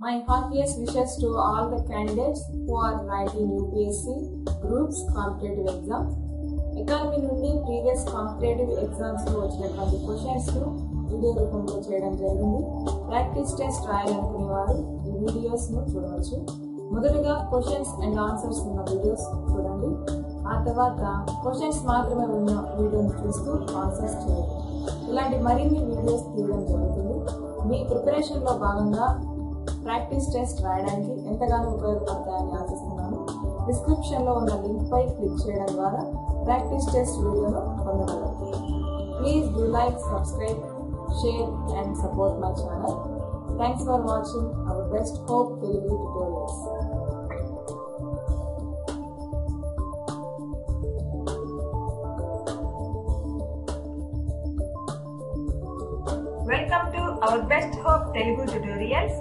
My heartiest wishes to all the candidates who are writing UPSC groups competitive exam. Economy నుండి previous competitive exams లో వచ్చినటువంటి questions ను video రూపంలో చేయడం జరిగింది. ప్రాక్టీస్ టెస్ట్ రాయాలనుకునే వారు ఈ వీడియోస్ ను చూడవచ్చు. మొదటగా క్వశ్చన్స్ అండ్ ఆన్సర్స్ ఉన్న వీడియోస్ చూడండి. ఆ తర్వాత క్వశ్చన్స్ మాత్రమే ఉన్న వీడియోని చూస్తూ ఆన్సర్స్ చేయండి. ఇలాంటి మరిన్ని వీడియోస్ తీయడం జరుగుతుంది. మీ ప్రిపరేషన్ లో భాగంగా ప్రాక్టీస్ టెస్ట్ రాయడానికి ఎంతగానో ఉపయోగపడతాయని ఆశిస్తున్నాను. డిస్క్రిప్షన్ లో ఉన్న లింక్ పై క్లిక్ చేయడం ద్వారా ప్రాక్టీస్ టెస్ట్ వీడియోను పొందగలరు. Please do like, subscribe, share and support my channel. Thanks for watching our best hope Telugu tutorials. Welcome to our Best Hope Telugu Tutorials.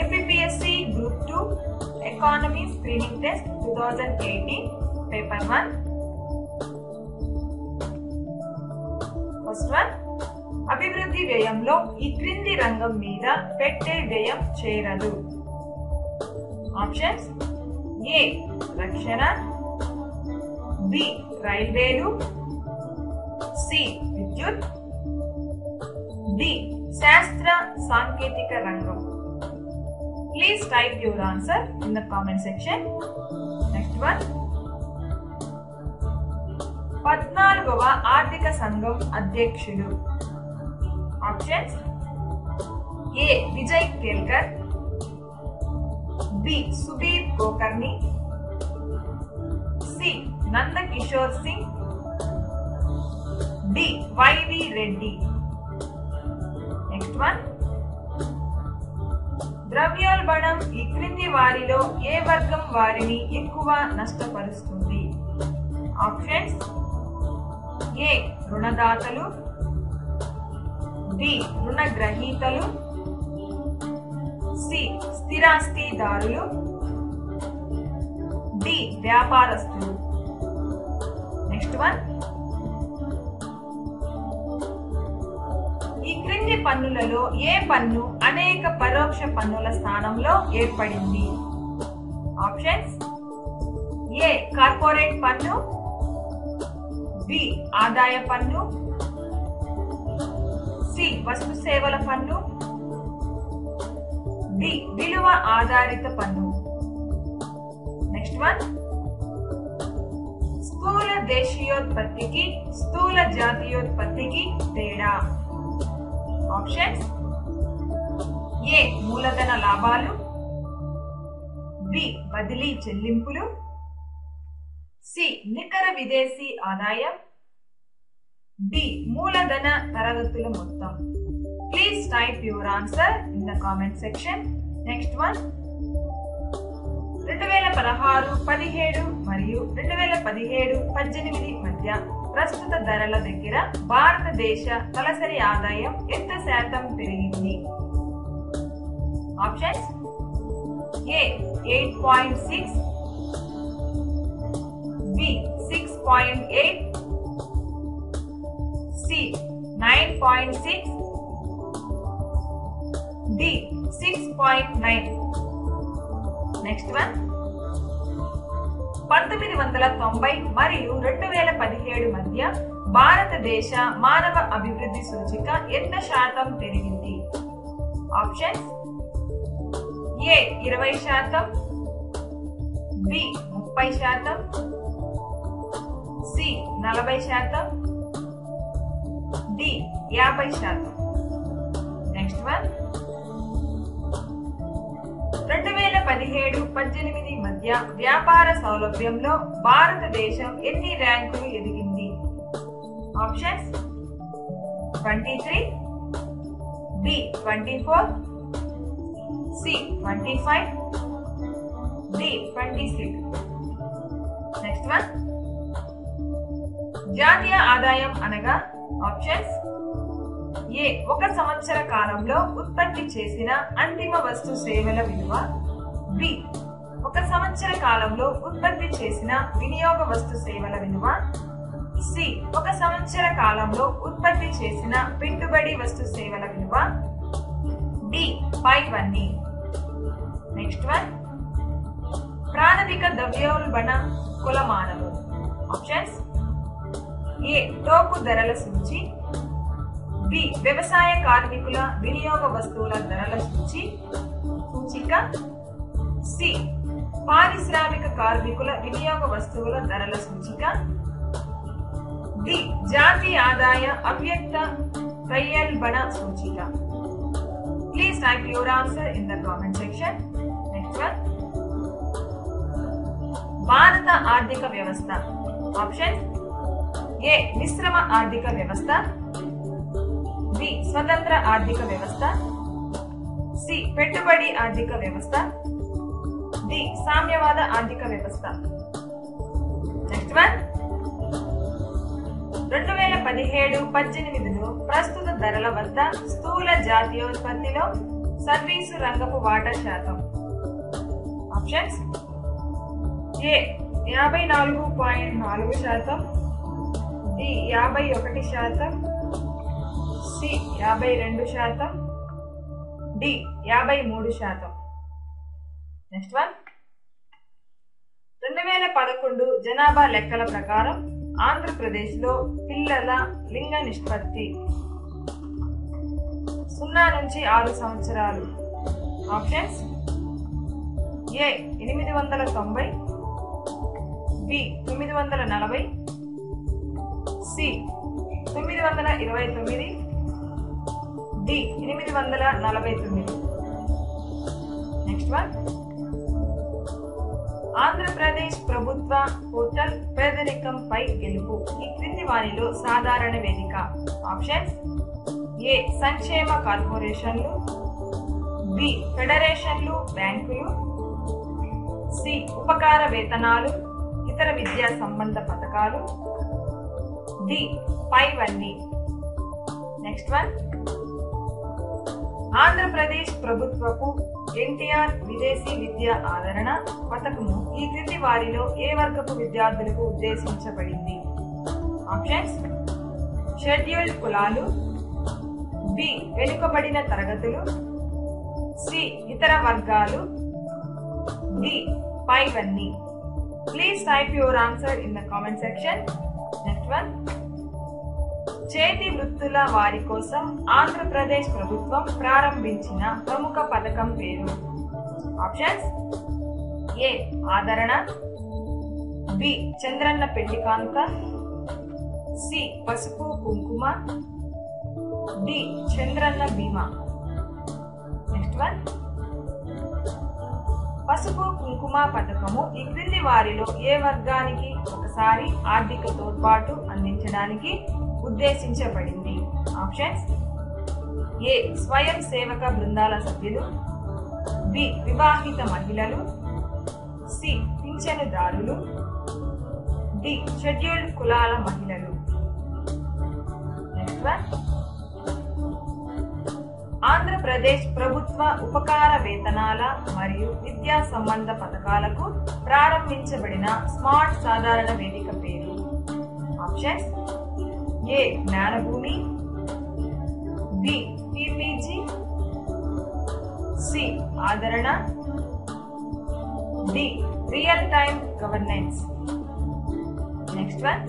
APPSC Group 2 Economy Screening Test 2018 Paper 1. First one. అభివృద్ధి వ్యయంలో ఈ క్రింది రంగం మీద పెట్టే వ్యయం చేరదు. Options: ఏ రక్షణ, B రైల్వేలు, సి విద్యుత్, డి శాస్త్ర సాంకేతిక రంగం. Please type your answer in the comment section. Next one. 14వ ఆర్థిక సంఘం అధ్యక్షులు. Options: A Vijay Kelkar, B Subir Gokarn, C Nanda Kishore Singh, D Y V Reddy. Next one. ద్రవ్యోల్బణం ఈ క్రింది వారిలో ఏ వర్గం వారిని ఎక్కువ నష్టపరుస్తుంది? ఆప్షన్స్: ఏ రుణదాతలు, బి రుణగ్రహీతలు, సి స్థిరాస్తిదారులు, డి వ్యాపారస్తులు. Next one. ఈ క్రింది పన్నులలో ఏ పన్ను అనేక పరోక్ష పన్నుల స్థానంలో ఏర్పడింది? ఆప్షన్స్: ఏ కార్పొరేట్ పన్ను, బి ఆదాయ పన్ను, సి వస్తు సేవల పన్ను, డి విలువ ఆధారిత పన్ను. Next one. స్థూల దేశీయోత్పత్తికి స్థూల జాతీయోత్పత్తికి తేడా. ఆప్షన్స్: ఏ మూలధన లాభాలు, బి బదిలీ చెల్లింపులు, సి నికర విదేశీ ఆదాయం, డి మూలధన తరగతుల మొత్తం. Please type your answer in the comment section. Next one. 2016-17 మరియు 2017-18 మధ్య ప్రస్తుత ధరల దగ్గర భారతదేశ తలసరి ఆదాయం ఎంత శాతం పెరిగింది? Options: A 8.6, B 6.8, C 9.6, D 6.9. Next one. 1990 మరియు 2017 మధ్య భారతదేశ మానవ అభివృద్ధి సూచిక ఎంత శాతం పెరిగింది? Options: A 20%, B 30%, C 40%, D 50%. Next one. 2017-18 మధ్య వ్యాపార సౌలభ్యంలో భారతదేశం ఎన్ని ర్యాంకులు ఎదిగింది? Options: 23, B 24, C 25, D 26. Next one. జాతీయ ఆదాయం అనగా? ఆప్షన్స్: ఏ ఒక సంవత్సర కాలంలో ఉత్పత్తి చేసిన అంతిమ వస్తు సేవల విలువ, బి ఒక సంవత్సర కాలంలో ఉత్పత్తి చేసిన వినియోగ వస్తు సేవల విలువ, సి ఒక సంవత్సర కాలంలో ఉత్పత్తి చేసిన పెట్టుబడి వస్తు సేవల విలువ, పైవన్నీ. నెక్స్ట్ వన్ ప్రాథమిక ద్రవ్యోల్బణ కులమానము. ఆప్షన్స్ ఏ టోకు ధరల సూచి, బి వ్యవసాయ కార్మికుల వినియోగ వస్తువుల ధరల సూచిక, సి పారిశ్రామిక కార్మికుల వినియోగ వస్తువుల ధరల సూచిక, డి జాతీయ ఆదాయ అవ్యక్త ద్రవ్యోల్బణ సూచిక. Please type your answer in the comment section. Next one భారత ఆర్థిక వ్యవస్థ. ఆప్షన్ ఏ మిశ్రమ ఆర్థిక వ్యవస్థ, బి స్వతంత్ర ఆర్థిక వ్యవస్థ, సి పెట్టుబడి ఆర్థిక వ్యవస్థ, డి సామ్యవాద ఆర్థిక వ్యవస్థ. నెక్స్ట్ వన్ 2017-18లో ప్రస్తుత ధరల వద్ద స్థూల జాతీయోత్పత్తిలో సర్వీసు రంగపు వాటా శాతం. Options A 54.4%, D 51%, C 52%, D 53%. Next one 2011 జనాభా లెక్కల ప్రకారం ఆంధ్రప్రదేశ్లో పిల్లల లింగ నిష్పత్తి 0 నుంచి 6 సంవత్సరాలు. Options A 890, B 940, C 929, D 849. Next one Andhra Pradesh ప్రభుత్వ పోర్టల్ పేదరికంపై గెలుపు ఈ క్రింది వారిలో సాధారణ వేదిక. ఆప్షన్స్ ఏ సంక్షేమ కార్పొరేషన్లు, బి ఫెడరేషన్లు బ్యాంకులు, సి ఉపకార వేతనాలు ఇతర విద్యా సంబంధ పథకాలు, డి పైవన్నీ. నెక్స్ట్ వన్ ఆంధ్రప్రదేశ్ ప్రభుత్వపు ఎన్టీఆర్ విదేశీ విద్యా ఆదరణ పథకము ఈ క్రింది వారిలో ఏ వర్గపు విద్యార్థులకు ఉద్దేశించబడింది. ఆప్షన్స్ షెడ్యూల్డ్ కులాలు, బి వెనుకబడిన తరగతులు, సి ఇతర వర్గాలు, డి పైవన్నీ. Please type your answer in the comment section. Next one చేతి వృత్తుల వారి కోసం ఆంధ్రప్రదేశ్ ప్రభుత్వం ప్రారంభించిన ప్రముఖ పథకం పేరు. ఆప్షన్స్ ఏ ఆదరణ, బి చంద్రన్న పెళ్లి కానుక, సి పసుపు కుంకుమ, డి చంద్రన్న బీమా. నెక్స్ట్ వన్ పసుపు కుంకుమ పథకము ఈ క్రింది వారిలో ఏ వర్గానికి ఒకసారి ఆర్థిక తోడ్పాటు అందించడానికి ఉద్దేశించబడింది. ఆప్షన్స్ ఏ స్వయం సేవక బృందాల సభ్యులు, బి వివాహిత మహిళలు, సి పింఛనుదారులు, డి షెడ్యూల్డ్ కులాల మహిళలు. నెక్స్ట్ వన్ ఆంధ్రప్రదేశ్ ప్రభుత్వ ఉపకార వేతనాల మరియు విద్యా సంబంధ పథకాలకు ప్రారంభించబడిన స్మార్ట్ సాధారణ వేదిక పేరు. Options A Gnanabhoomi, B P P G, C Adarana, D real time governance. Next one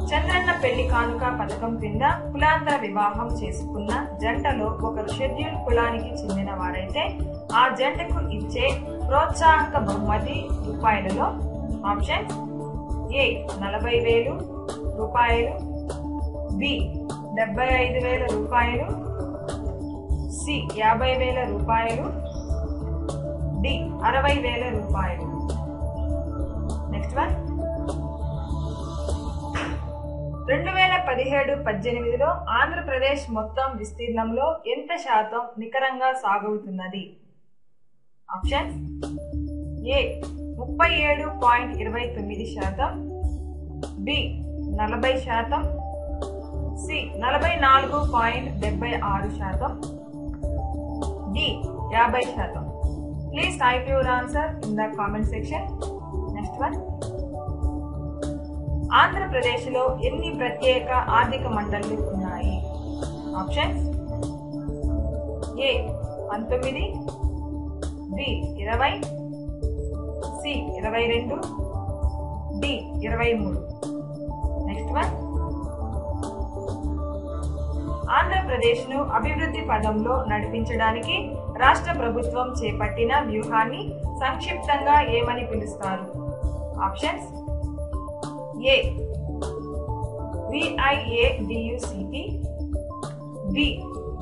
Chandranna Pelli Kanuka పథకం కింద కులాంతర వివాహం చేసుకున్న జంటలో ఒకరు షెడ్యూల్ కులానికి చెందిన వారైతే ఆ జంటకు ఇచ్చే ప్రోత్సాహక బహుమతి రూపాయలలో. ఆప్షన్ ఏ 40,000 రూపాయలు, బి 75,000 రూపాయలు, సి 50,000 రూపాయలు, డి 60,000 రూపాయలు. నెక్స్ట్ వన్ 2017-18లో ఆంధ్రప్రదేశ్ మొత్తం విస్తీర్ణంలో ఎంత శాతం నికరంగా సాగుతున్నది? Option A 37.29%, B 40%, C 44.76%, D 50%. Please type your answer in the comment section. Next one ఆంధ్రప్రదేశ్లో ఎన్ని ప్రత్యేక ఆర్థిక మండళ్లు ఉన్నాయి? Options A 19, B 20, C 22, D 23. Next one. ఆంధ్రప్రదేశ్ను అభివృద్ధి పదంలో నడిపించడానికి రాష్ట్ర ప్రభుత్వం చేపట్టిన వ్యూహాన్ని సంక్షిప్తంగా ఏమని పిలుస్తారు? Options. A VIADUCT, B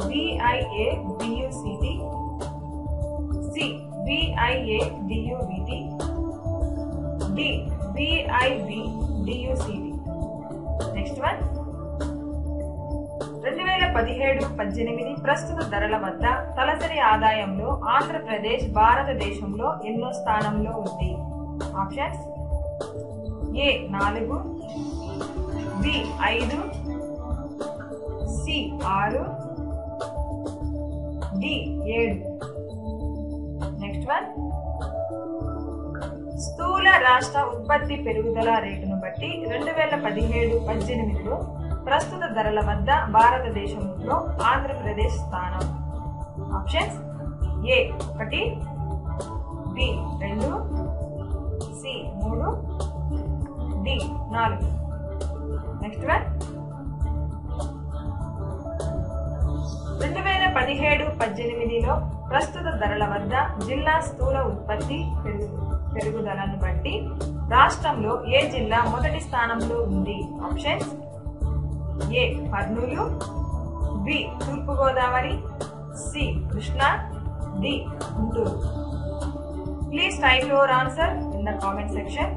VIADUCT, C VIADUVT, D VIBDUCT. Next one. 2017-18 ప్రస్తుత ధరల వద్ద తలసరి ఆదాయంలో ఆంధ్రప్రదేశ్ భారతదేశంలో ఎన్నో స్థానంలో ఉంది? Options. A 4, B 5, C 6, D 7. Next one. స్థూల రాష్ట్ర ఉత్పత్తి పెరుగుదల రేటును బట్టి 2017-18లో ప్రస్తుత ధరల వద్ద భారతదేశంలో ఆంధ్రప్రదేశ్ స్థానం. Options. A 1, B 2, C 3, D 4. Next one. 2017-18లో ప్రస్తుత ధరల వద్ద జిల్లా స్థూల ఉత్పత్తి పెరుగుదలను బట్టి రాష్ట్రంలో ఏ జిల్లా మొదటి స్థానంలో ఉంది? Options. A Kurnool, B Turpu Godavari, C Krishna, D Guntur. Please type your answer in the comment section.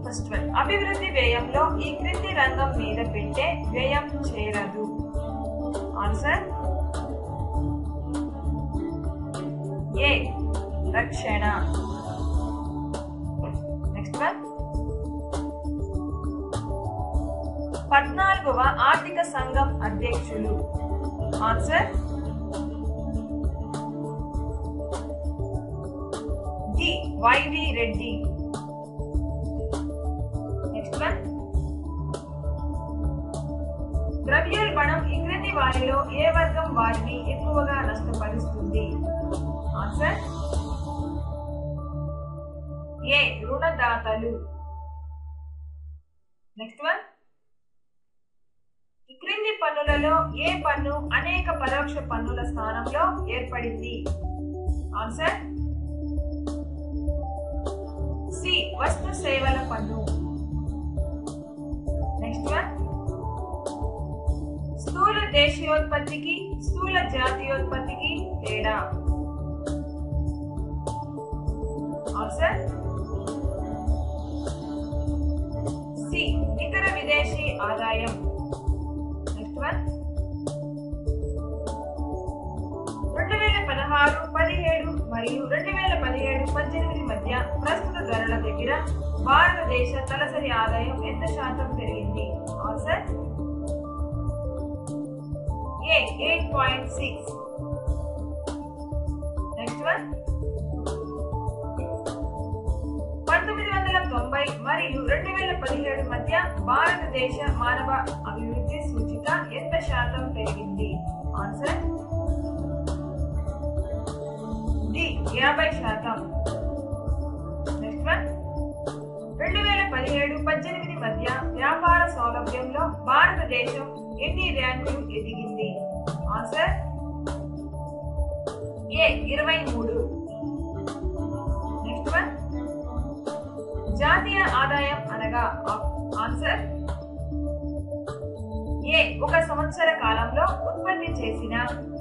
First one. అభివృద్ధి వ్యయంలో ఈ క్రింది రంగం మీద పెట్టే వ్యయం చేరదు? ఆన్సర్. ఏ రక్షణ. Next one. 14వ ఆర్థిక సంఘం అధ్యక్షులు? Answer. D Y V Reddy. Next one. ద్రవ్యోల్బణం ఈ క్రింది వారిలో ఏ వర్గం వారిని ఎక్కువగా నష్టపరుస్తుంది? ఆన్సర్. ఏ రుణదాతలు. Next one. ఈ క్రింది పన్నులలో ఏ పన్ను అనేక పరోక్ష పన్నుల స్థానంలో ఏర్పడింది? ఆన్సర్. సి వస్తు సేవల పన్ను. Next one. స్థూల దేశీయోత్పత్తికి స్థూల జాతీయోత్పత్తికి తేడా? ఆన్సర్. సి ఇతర విదేశీ ఆదాయం. Next one. 2016-17 మరియు 2017-18 మధ్య ప్రస్తుత ధరల దగ్గర భారతదేశ తలసరి ఆదాయం ఎంత శాతం పెరిగింది? ఆన్సర్. ఏ 8.6. Next one. 1990 మరియు 2017 మధ్య భారతదేశ మానవ అభివృద్ధి సూచిక ఎంత శాతం పెరిగింది? ఆన్సర్. డి 50%. Next one. 2017-18 మధ్య వ్యాపార సౌలభ్యంలో భారతదేశం ఎన్ని ర్యాంకులు ఎదిగింది? ఆన్సర్. ఏ 23. Next one. జాతీయ ఆదాయం అనగా? ఆన్సర్. ఏ ఒక సంవత్సర కాలంలో ఉత్పత్తి చేసిన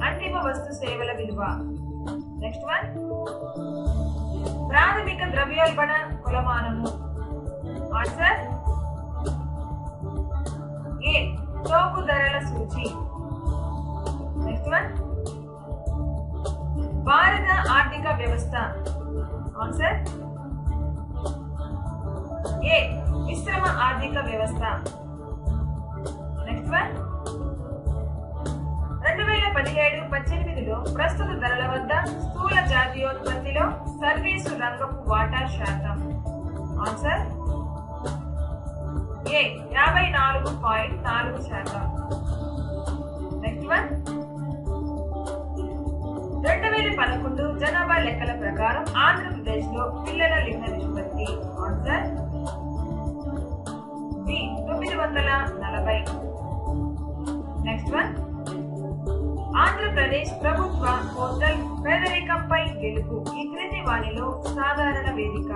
అంతిమ వస్తు సేవల విలువ. Next one. ప్రాథమిక ద్రవ్యోల్బణ కొలమానము. ఆన్సర్. ఏ చౌకు ధరల సూచి. Next one. భారత ఆర్థిక వ్యవస్థ. ఆన్సర్. ఏ మిశ్రమ ఆర్థిక వ్యవస్థ. Next one. 2017-18లో ప్రస్తుత ధరల వద్ద స్థూల జాతీయోత్పత్తిలో సర్వీసు రంగపు వాటా శాతం. Answer. A 54.4%. Next next one 2011 జనాభా లెక్కల ప్రకారం ఆంధ్రప్రదేశ్ లో పిల్లల లింగ నిష్పత్తి. Answer B 940. Next one Andhra Pradesh ప్రభుత్వ పోర్టల్ పేదరికంపై గెలుపు ఈ క్రింది వానిలో సాధారణ వేదిక.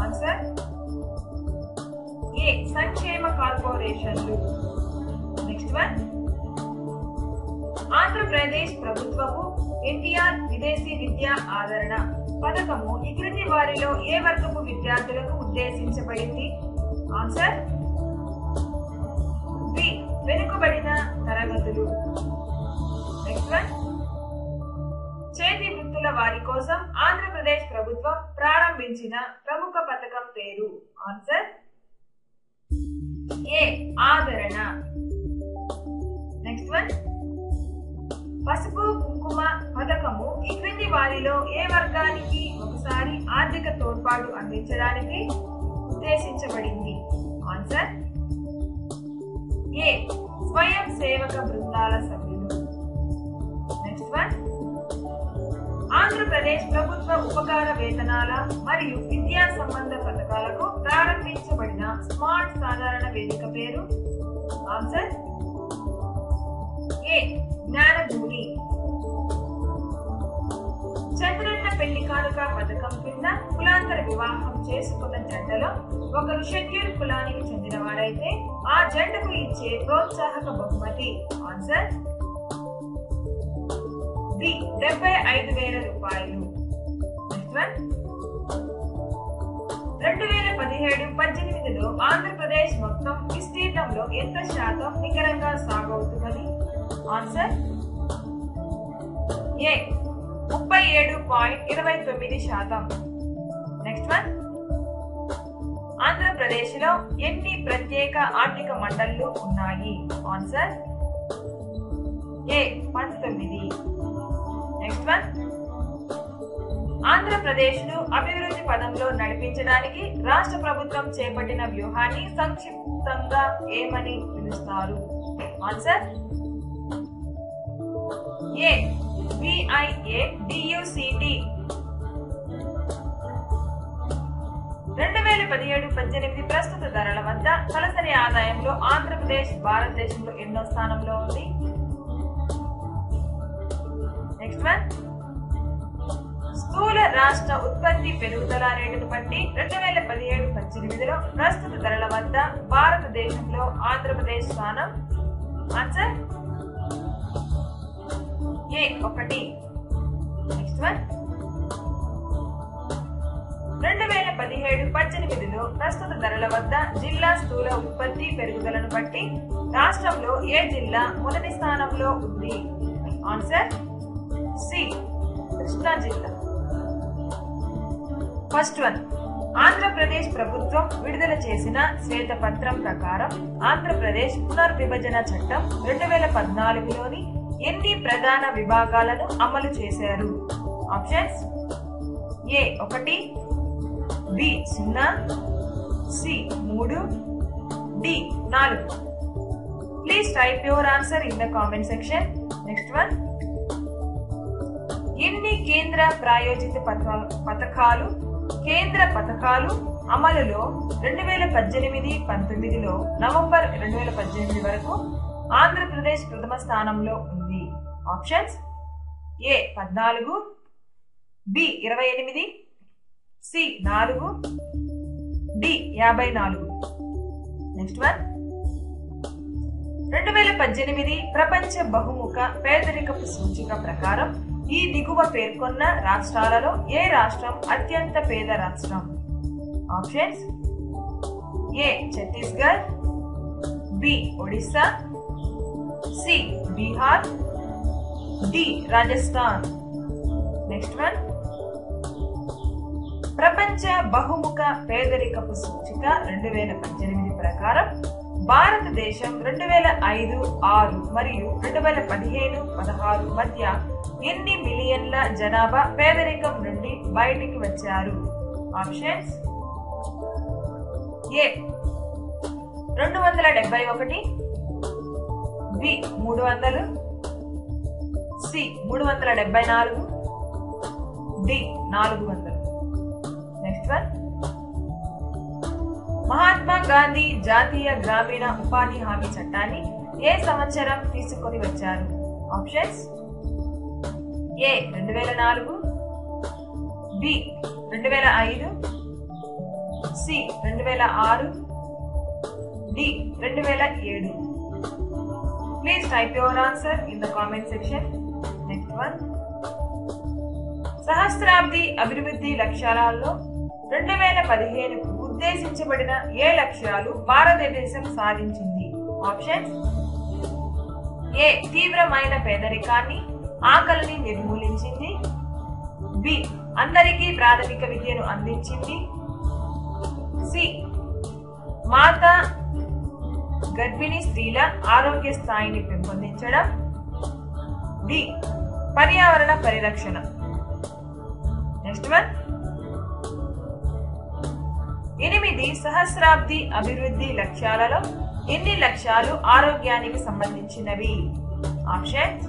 ఆన్సర్ ఏ సంక్షేమ కార్పొరేషన్లు. నెక్స్ట్ వన్ ఆంధ్రప్రదేశ్ ప్రభుత్వము ఎన్టీఆర్ విదేశీ విద్యా ఆదరణ పథకము ఈ క్రింది వారిలో ఏ వర్గపు విద్యార్థులకు ఉద్దేశించబడింది. ఆన్సర్ బి వెనుకబడిన తరగతులు. నెక్స్ట్ వన్ చేతి వృత్తుల వారి కోసం ఆంధ్రప్రదేశ్ ప్రభుత్వం ప్రారంభించిన ప్రముఖ పథకం పేరు. ఆన్సర్ ఏ ఆదరణ. నెక్స్ట్ వన్ పసుపు కుంకుమ పథకము ఈ క్రింది వారిలో ఏ వర్గానికి ఒకసారి ఆర్థిక తోడ్పాటు అందించడానికి ఉద్దేశించబడింది. ఆన్సర్ ఏ స్వయం సేవక బృందాల సభ్యులు. నెక్స్ట్ వన్ ఆంధ్రప్రదేశ్ ప్రభుత్వ ఉపకార వేతనాల మరియు విద్యా సంబంధ పథకాలకు ప్రారంభించబడిన స్మార్ట్ సాధారణ వేదిక పేరు. ఆన్సర్ ఏ జ్ఞానభూమి. చంద్రన్న పెళ్లి కానుక పథకం కింద కులాంతర వివాహం చేసుకున్న జంటలో ఒకరు షెడ్యూల్ కులానికి చెందిన వారైతే ఆ జంటకు ఇచ్చే ప్రోత్సాహక బహుమతి. ఆన్సర్ డి 75,000 రూపాయలు. 2017-18లో ఆంధ్రప్రదేశ్ మొత్తం విస్తీర్ణంలో ఎంత శాతం నికరంగా సాగవుతున్నది. ఆన్సర్ ఏ 37.29%. నెక్స్ట్ వన్ ఆంధ్రప్రదేశ్ లో ఎన్ని ప్రత్యేక ఆర్థిక మండళ్లు ఉన్నాయి. ఆన్సర్ ఏ 19. నెక్స్ట్ వన్ ఆంధ్రప్రదేశ్ ను అభివృద్ధి పదంలో నడిపించడానికి రాష్ట్ర ప్రభుత్వం చేపట్టిన వ్యూహాన్ని సంక్షిప్తంగా ఏమని పిలుస్తారు. ఆన్సర్ ఏ VIADUCT. 2017-18 ప్రస్తుత ధరల వద్ద తలసరి ఆదాయంలో ఆంధ్రప్రదేశ్ భారతదేశంలో ఎన్నో స్థానంలో ఉంది. నెక్స్ట్ వన్ స్థూల రాష్ట్ర ఉత్పత్తి పెరుగుదల రేటును బట్టి 2017-18లో ప్రస్తుత ధరల వద్ద భారతదేశంలో ఆంధ్రప్రదేశ్ స్థానం. ఆన్సర్ ఏ 1. నెక్స్ట్ వన్ 2017-18లో ప్రస్తుత ధరల వద్ద జిల్లా స్థూల ఉత్పత్తి పెరుగుదలను బట్టి రాష్ట్రంలో ఏ జిల్లా మొదటి స్థానంలో ఉంది. ఆన్సర్ సి కృష్ణా జిల్లా. ఫస్ట్ వన్ ఆంధ్రప్రదేశ్ ప్రభుత్వం విడుదల చేసిన శ్వేతపత్రం ప్రకారం ఆంధ్రప్రదేశ్ పునర్విభజన చట్టం 2014లోని ఎన్ని ప్రధాన విభాగాలను అమలు చేశారు. Options A 1, B 0, C 3, D 4. Please type your answer in the comment section. Next one ఎన్ని కేంద్ర ప్రాయోజిత పథకాలు అమలులో 2018-19లో నవంబర్ 2018 వరకు ఆంధ్రప్రదేశ్ ప్రథమ స్థానంలో ఉంది. Options A 14, B 28, C 4, D 54. Next one 2018 ప్రపంచ బహుముఖ పేదరికపు సూచిక ప్రకారం ఈ దిగువ పేర్కొన్న రాష్ట్రాలలో ఏ రాష్ట్రం అత్యంత పేద రాష్ట్రం. Options A Chhattisgarh, B Odisha, C Bihar, D Rajasthan. Next one ప్రపంచ బహుముఖ పేదరికపు సూచిక 2018 ప్రకారం భారతదేశం 2005-6 మరియు 2015-16 మధ్య ఎన్ని మిలియన్ల జనాభా పేదరికం నుండి బయటికి వచ్చారు. Options A 271, B 300, C 374, D 400. Next one, Mahatma Gandhi జాతీయ గ్రామీణ ఉపాధి హామీ చట్టాన్ని ఏ సంవత్సరం తీసుకొని వచ్చారు? Options A 2004, B 2005, C 2006, D 2007. Please type your answer in the comment section. Next one, సహస్రాబ్ది అభివృద్ధి లక్ష్యాలలో 2015కు ఉద్దేశించబడిన ఏ లక్ష్యాలు భారతదేశం సాధించింది? ఆప్షన్స్ ఏ తీవ్రమైన పేదరికాన్ని, ఆకలిని నిర్మూలించింది, బి అందరికీ ప్రాథమిక విద్యను అందించింది, సి మాతా గర్భిణీ స్త్రీల ఆరోగ్య స్థాయిని పెంపొందించడం, డి పర్యావరణ పరిరక్షణ. నెక్స్ట్ వన్, 8 సహస్రాబ్ది అభివృద్ధి లక్ష్యాలలో ఎన్ని లక్ష్యాలు ఆరోగ్యానికి సంబంధించినవి? Options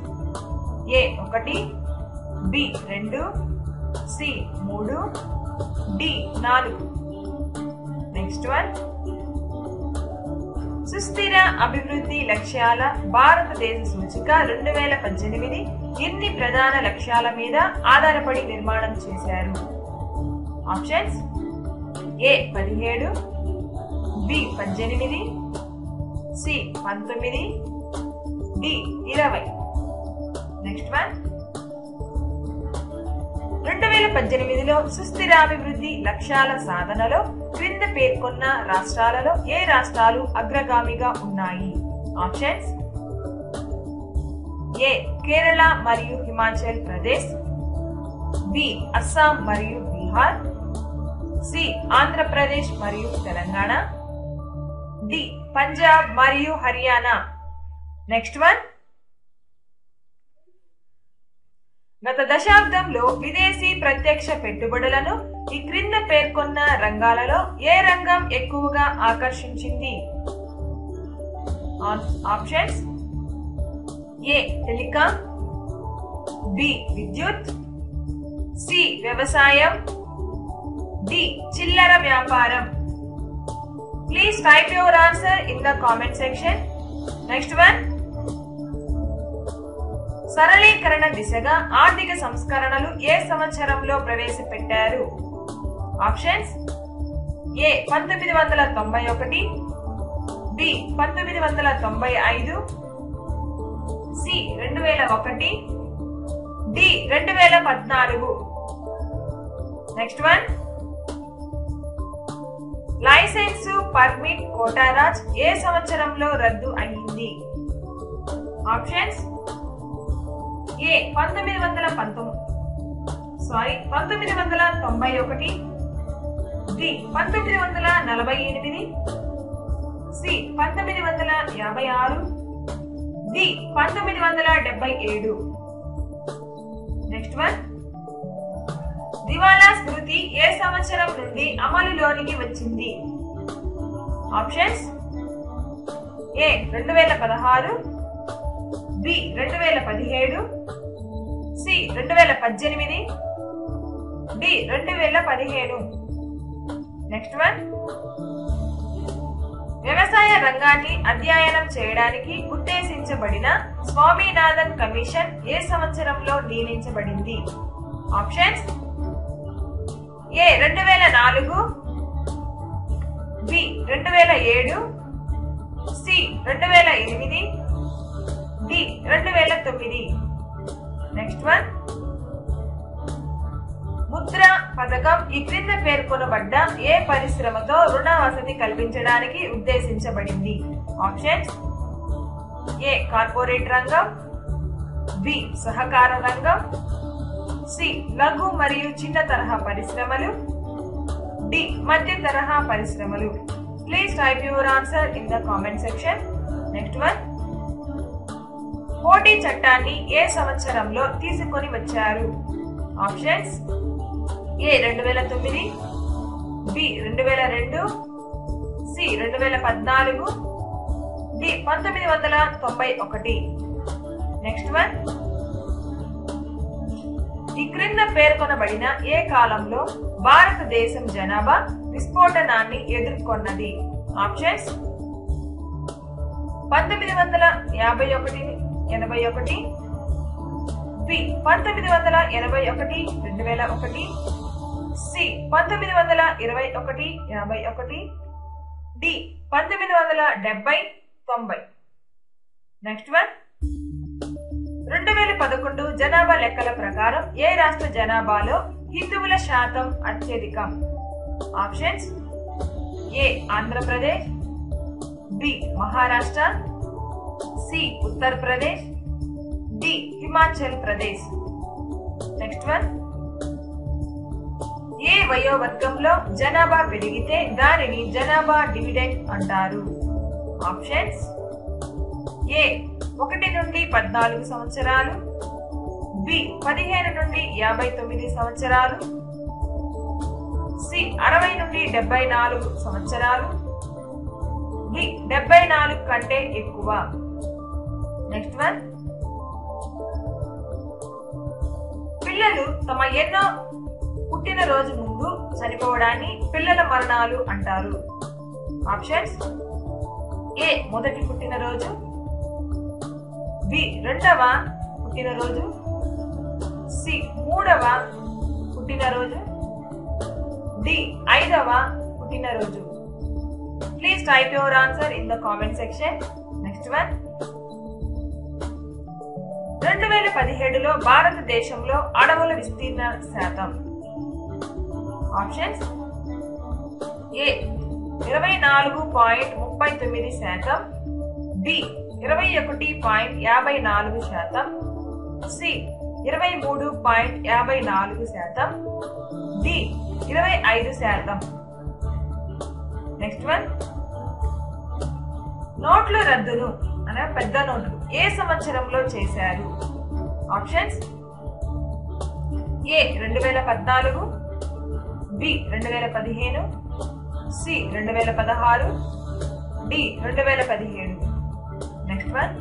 A 1, B 2, C 3, D 4. Next one, సుస్థిర అభివృద్ధి లక్ష్యాల భారతదేశ సూచిక 2018 ఎన్ని ప్రధాన లక్ష్యాల మీద ఆధారపడి నిర్మాణం చేశారు? Options A 17, B 18, C 19, D 20. Next one, 2018లో సుస్థిరాభివృద్ధి లక్ష్యాల సాధనలో క్రింద పేర్కొన్న రాష్ట్రాలలో ఏ రాష్ట్రాలు అగ్రగామిగా ఉన్నాయి? ఆప్షన్స్ ఏ కేరళ మరియు హిమాచల్ ప్రదేశ్, బి అస్సాం మరియు బీహార్, సి ఆంధ్రప్రదేశ్ మరియు తెలంగాణ, డి పంజాబ్ మరియు హర్యానా. నెక్స్ట్ వన్, గత దశాబ్దంలో విదేశీ ప్రత్యక్ష పెట్టుబడులను ఈ క్రింద పేర్కొన్న రంగాలలో ఏ రంగం ఎక్కువగా ఆకర్షించింది? ఆప్షన్స్ ఏ టెలికాం, బి విద్యుత్, సి వ్యవసాయం, డి చిల్లర వ్యాపారం. Please type your answer in the comment section. Next one, సరళీకరణ దిశగా ఆర్థిక సంస్కరణలు ఏ సంవత్సరంలో ప్రవేశపెట్టారు? Options A 1991, B 1995, C 2001, D 2014. Next one, licence permit కోటారాజ్ ఏ సంవత్సరంలో రద్దు అయింది? Options A 1991, B 1948, C 1956, D 1977. Next one, దివాలా స్మృతి ఏ సంవత్సరం నుండి అమలులోనికి వచ్చింది? Options A 2016, B 2017, C 2018, D 2015. Next one, వ్యవసాయ రంగాన్ని అధ్యయనం చేయడానికి ఉద్దేశించబడిన స్వామినాథన్ కమిషన్ ఏ సంవత్సరంలో నియమించబడింది? Options A 2004, B 2007, C 2008, D 2009. Next one, Mudra పథకం ఈ క్రింద పేర్కొనబడ్డ ఏ పరిశ్రమతో రుణ వసతి కల్పించడానికి ఉద్దేశించబడింది? ఆప్షన్స్ ఏ కార్పొరేట్ రంగం, బి సహకార రంగం, సి లఘు మరియు చిన్న తరహా పరిశ్రమలు, డి మధ్య తరహా పరిశ్రమలు. Please type your answer in the comment section. Next one, పోటీ చట్టాన్ని ఏ సంవత్సరంలో తీసుకొని వచ్చారు? Options A 2009, B 2002, C 2014, D 1991. Next one, ఈ క్రింద పేర్కొనబడిన ఏ కాలంలో భారతదేశం జనాభా విస్ఫోటనాన్ని ఎదుర్కొన్నది? Options 1951-81, B 1981-2001, C 1921-51, D 1970-90. Next one, 2011 జనాభా లెక్కల ప్రకారం ఏ రాష్ట్ర జనాభాలో హిందువుల శాతం అత్యధికం? Options A Andhra Pradesh, B Maharashtra, C Uttar Pradesh, D Himachal Pradesh. Next one, ఏ వయోవర్గంలో జనాభా పెరిగితే దానిని జనాభా డివిడెండ్ అంటారు? ఆప్షన్స్ ఏ 1 నుండి 14 సంవత్సరాలు, బి 15 నుండి 59 సంవత్సరాలు, సి 60 నుండి 74 సంవత్సరాలు, డి 74 కంటే ఎక్కువ. నెక్స్ట్ వన్, పిల్లలు తమ ఎన్నో పుట్టినరోజు ముందు చనిపోవడాన్ని పిల్లల మరణాలు అంటారు? ఆప్షన్స్ ఏ మొదటి పుట్టినరోజు, బి రెండవ పుట్టినరోజు, సి మూడవ పుట్టినరోజు, డి 5వ పుట్టినరోజు. Please type your answer in the comment section. Next one, 2017లో భారతదేశంలో అడవుల విస్తీర్ణ శాతం? Options A 24.39%, B 21.54%, C 23.54%, D 25%. Next one, నోట్ల రద్దును అనగా పెద్ద నోట్లు ఏ సంవత్సరంలో చేశారు? Options A 2014, B 2015, C 2016, D 2017. Next one,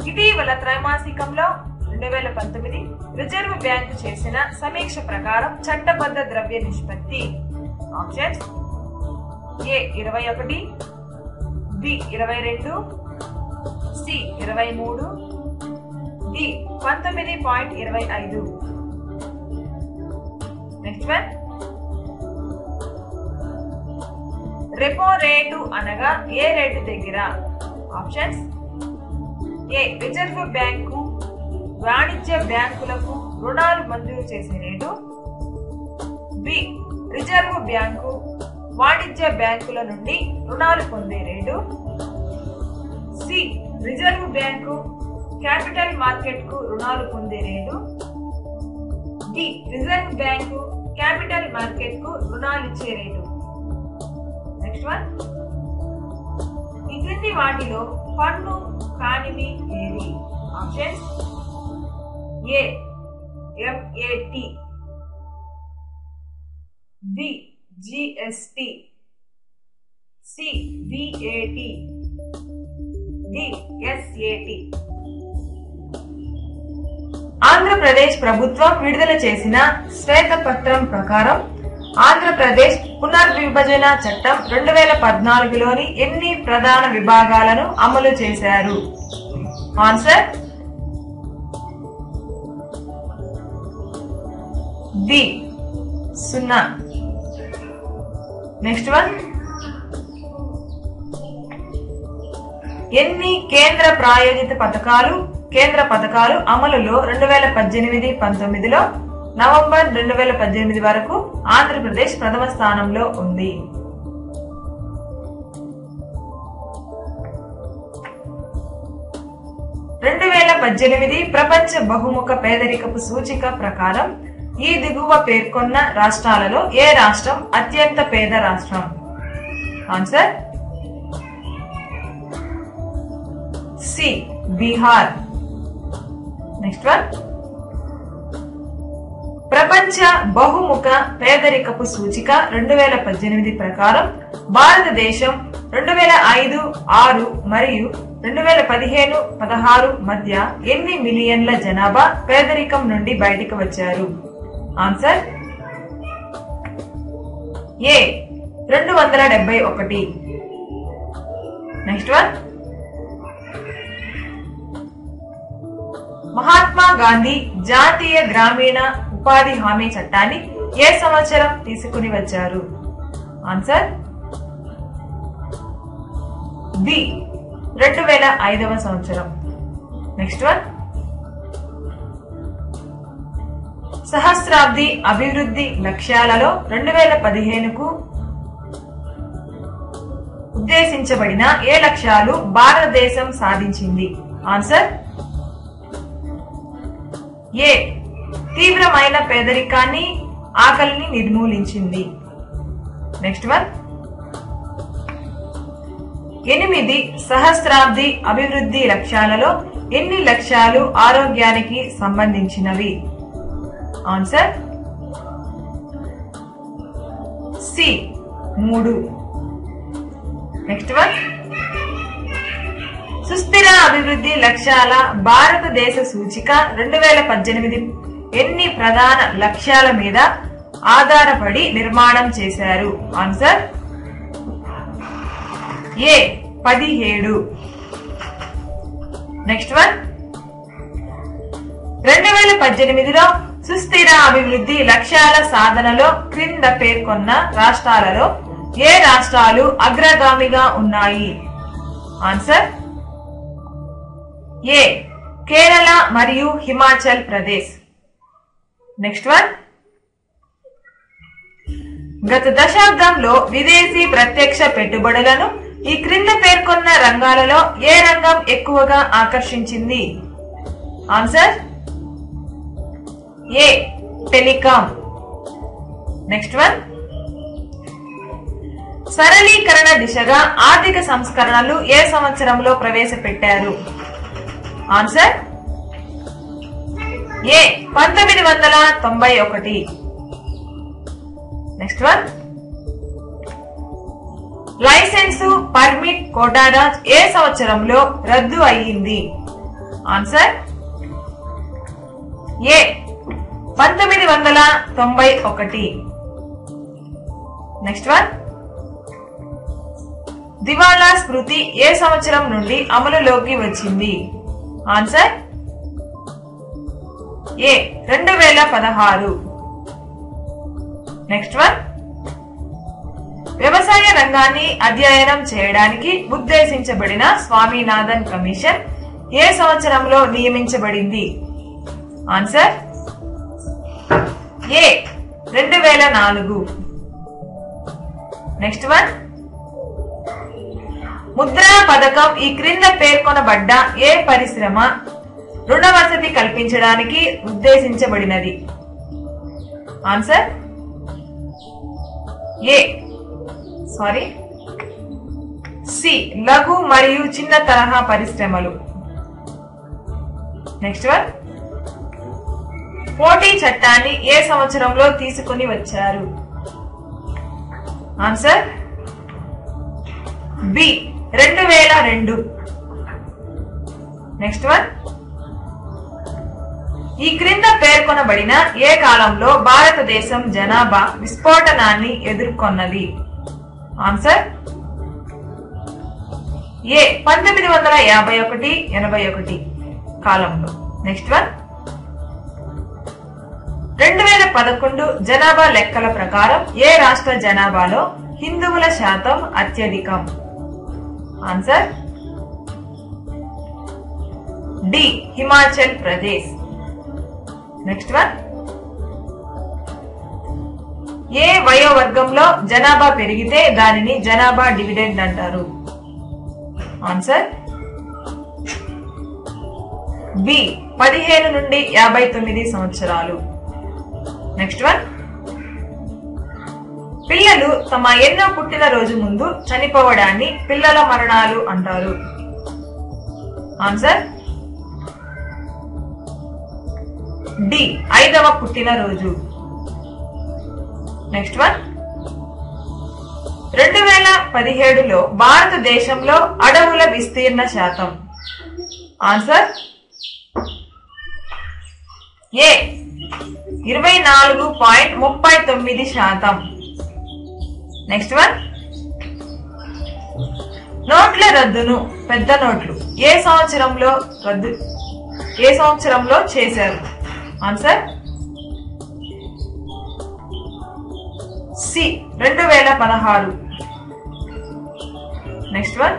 ఇటీవల త్రైమాసికంలో 2019 రిజర్వ్ బ్యాంకు చేసిన సమీక్ష ప్రకారం చట్టబద్ధ ద్రవ్య నిష్పత్తి? Options A 21, B 22, C 23, D 19.25. Next one, repo rate అనగా ఏ రేటు దగ్గర? ఆప్షన్స్ ఏ రిజర్వ్ బ్యాంకు వాణిజ్య బ్యాంకులకు రుణాలు మంజూరు చేసే రేటు, బి రిజర్వ్ బ్యాంకు వాణిజ్య బ్యాంకుల నుండి రుణాలు పొందే rate, C reserve bank capital market కు రుణాలు పొందే rate, D reserve bank capital market కు రుణాలు ఇచ్చే రేటు. నెక్స్ట్ వన్, ఈ క్రింది వాటిలో పన్ను కానివి ఏది? Options A MAT, B GST, C VAT, D SAT. Andhra Pradesh ప్రభుత్వం విడుదల చేసిన శ్వేతపత్రం ప్రకారం ఆంధ్రప్రదేశ్ పునర్విభజన చట్టం 2014లోని ఎన్ని ప్రధాన విభాగాలను అమలు చేశారు? Answer B 0. నెక్స్ట్ వన్, ఎన్ని కేంద్ర ప్రాయోజిత కేంద్ర పథకాలు అమలులో 2018-19లో నవంబర్ 2018 వరకు ఆంధ్రప్రదేశ్ ప్రథమ స్థానంలో ఉంది? 2018 ప్రపంచ బహుముఖ పేదరికపు సూచిక ప్రకారం ఈ దిగువ పేర్కొన్న రాష్ట్రాలలో ఏ రాష్ట్రం అత్యంత పేద రాష్ట్రం? Answer C Bihar. Next one, ప్రపంచ బహుముఖ పేదరికపు సూచిక 2018 ప్రకారం భారతదేశం 2005, 2006 మరియు 2015-16 మధ్య ఎన్ని మిలియన్ల జనాభా పేదరికం నుండి బయటికి వచ్చారు? ఆన్సర్ ఏ 271. నెక్స్ట్ వన్, మహాత్మా గాంధీ జాతీయ గ్రామీణ ఉపాధి హామీ చట్టాన్ని ఏ సంవత్సరం తీసుకుని వచ్చారు? ఆన్సర్ బి 2005వ సంవత్సరం. నెక్స్ట్ వన్, సహస్రాబ్ది అభివృద్ధి లక్ష్యాలలో 2015కు ఉద్దేశించబడిన ఏ లక్ష్యాలు భారతదేశం సాధించింది? ఆన్సర్ ఏ తీవ్రమైన పేదరికాన్ని ఆకలిని నిర్మూలించింది. నెక్స్ట్ వన్, 8 సహస్రాబ్ది అభివృద్ధి లక్ష్యాలలో ఎన్ని లక్ష్యాలు ఆరోగ్యానికి సంబంధించినవి? Answer C 3. నెక్స్ట్ వన్, సుస్థిర అభివృద్ధి లక్ష్యాల భారతదేశ సూచిక 2018 ఎన్ని ప్రధాన లక్ష్యాల మీద ఆధారపడి నిర్మాణం చేశారు? ఆన్సర్ ఏ 17. నెక్స్ట్ వన్, 2018లో సుస్థిర అభివృద్ధి లక్ష్యాల సాధనలో క్రింద పేర్కొన్న రాష్ట్రాలలో ఏ రాష్ట్రాలు అగ్రగామిగా ఉన్నాయి? ఆన్సర్ ఏ కేరళ మరియు హిమాచల్ ప్రదేశ్. నెక్స్ట్ వన్, గత దశాబ్దంలో విదేశీ ప్రత్యక్ష పెట్టుబడులను ఈ క్రింద పేర్కొన్న రంగాలలో ఏ రంగం ఎక్కువగా ఆకర్షించింది? ఆన్సర్ ఏ టెలికాం. నెక్స్ట్ వన్, సరళీకరణ దిశగా ఆర్థిక సంస్కరణలు ఏ సంవత్సరంలో ప్రవేశపెట్టారు? ఆన్సర్ ఏ 1991. నెక్స్ట్ వన్, లైసెన్సు పర్మిట్ కోటారాజ్ ఏ సంవత్సరంలో రద్దు అయ్యింది? ఆన్సర్ ఏ 1991. నెక్స్ట్ వన్, దివాళా స్మృతి ఏ సంవత్సరం నుండి అమలులోకి వచ్చింది? ఆన్సర్ ఏ 2016. నెక్స్ట్ వన్, వ్యవసాయ రంగాన్ని అధ్యయనం చేయడానికి ఉద్దేశించబడిన స్వామినాథన్ కమిషన్ ఏ సంవత్సరంలో నియమించబడింది? ఆన్సర్ ఏ 2004. నెక్స్ట్ వన్, ముద్రా పథకం ఈ క్రింద పేర్కొనబడ్డ ఏ పరిశ్రమ రుణ వసతి కల్పించడానికి ఉద్దేశించబడినది? ఆన్సర్ సి లఘు మరియు చిన్న తరహా పరిశ్రమలు. నెక్స్ట్ వన్, పోటీ చట్టాన్ని ఏ సంవత్సరంలో తీసుకుని వచ్చారు? Answer B 2002. నెక్స్ట్ వన్, ఈ క్రింద పేర్కొనబడిన ఏ కాలంలో భారతదేశం జనాభా విస్ఫోటనాన్ని ఎదుర్కొన్నది? ఆన్సర్ ఏ 1951-81 కాలంలో. నెక్స్ట్ వన్, 2011 జనాభా లెక్కల ప్రకారం ఏ రాష్ట్ర జనాభాలో హిందువుల శాతం అత్యధికం? Answer D Himachal Pradesh. Next one, ఏ వయోవర్గంలో జనాభా పెరిగితే దానిని జనాభా డివిడెండ్ అంటారు? ఆన్సర్ బి 15 నుండి 59 సంవత్సరాలు. నెక్స్ట్ వన్, పిల్లలు తమ ఎన్నో పుట్టినరోజు ముందు చనిపోవడాన్ని పిల్లల మరణాలు అంటారు? ఆన్సర్ డి 5వ పుట్టినరోజు. నెక్స్ట్ వన్, 2017లో భారతదేశంలో అడవుల విస్తీర్ణ శాతం. ఆన్సర్ ఏ 24.39%. నెక్స్ట్ వన్, నోట్ల రద్దును పెద్ద నోట్లు ఏ సంవత్సరంలో చేశారు? Answer C 2016. నెక్స్ట్ వన్,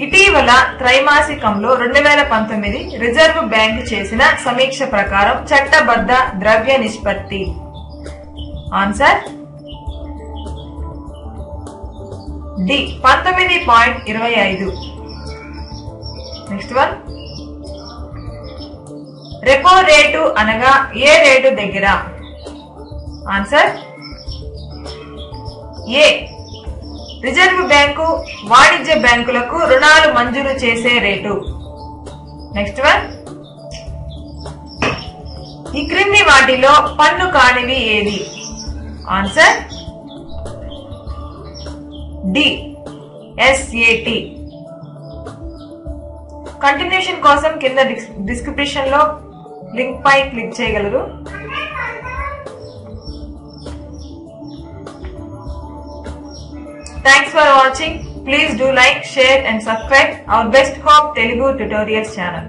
ఇటీవల త్రైమాసికంలో 2019 రిజర్వ్ బ్యాంక్ చేసిన సమీక్ష ప్రకారం చట్టబద్ధ ద్రవ్య నిష్పత్తి. Answer D 19.25. Next one, repo rate అనగా ఏ రేటు దగ్గర? ఆన్సర్ ఏ రిజర్వ్ బ్యాంకు వాణిజ్య బ్యాంకులకు రుణాలు మంజూరు చేసే రేటు. నెక్స్ట్ వన్, ఈ క్రింది వాటిలో పన్ను కానివి ఏది? Answer D SAT. కంటిన్యూషన్ కోసం కింద డిస్క్రిప్షన్ లో లింక్ పై క్లిక్ చేయగలరు. Thanks for watching. Please do like, share and subscribe our Best Hope Telugu Tutorials channel.